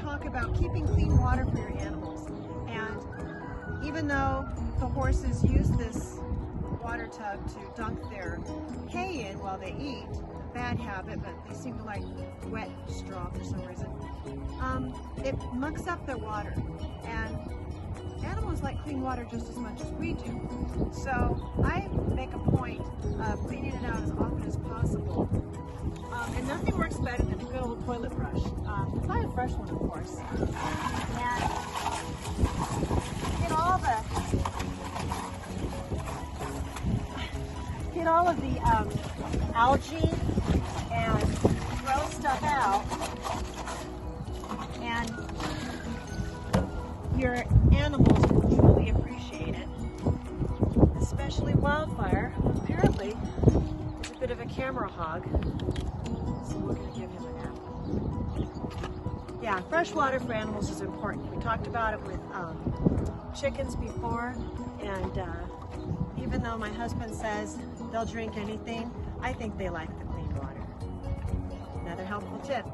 talk about keeping clean water for your animals. And even though the horses use this water tub to dunk their hay in while they eat, a bad habit, but they seem to like wet straw for some reason, it mucks up their water. And animals like clean water just as much as we do. So I make a point of cleaning it out as often as possible. And nothing works better than a good old toilet brush. Buy a fresh one, of course. And get all of the algae and gross stuff out. And your animals will truly appreciate it, especially Wildfire. Apparently, he's a bit of a camera hog, so we're going to give him a nap. Yeah, fresh water for animals is important. We talked about it with chickens before, and even though my husband says they'll drink anything, I think they like the clean water. Another helpful tip.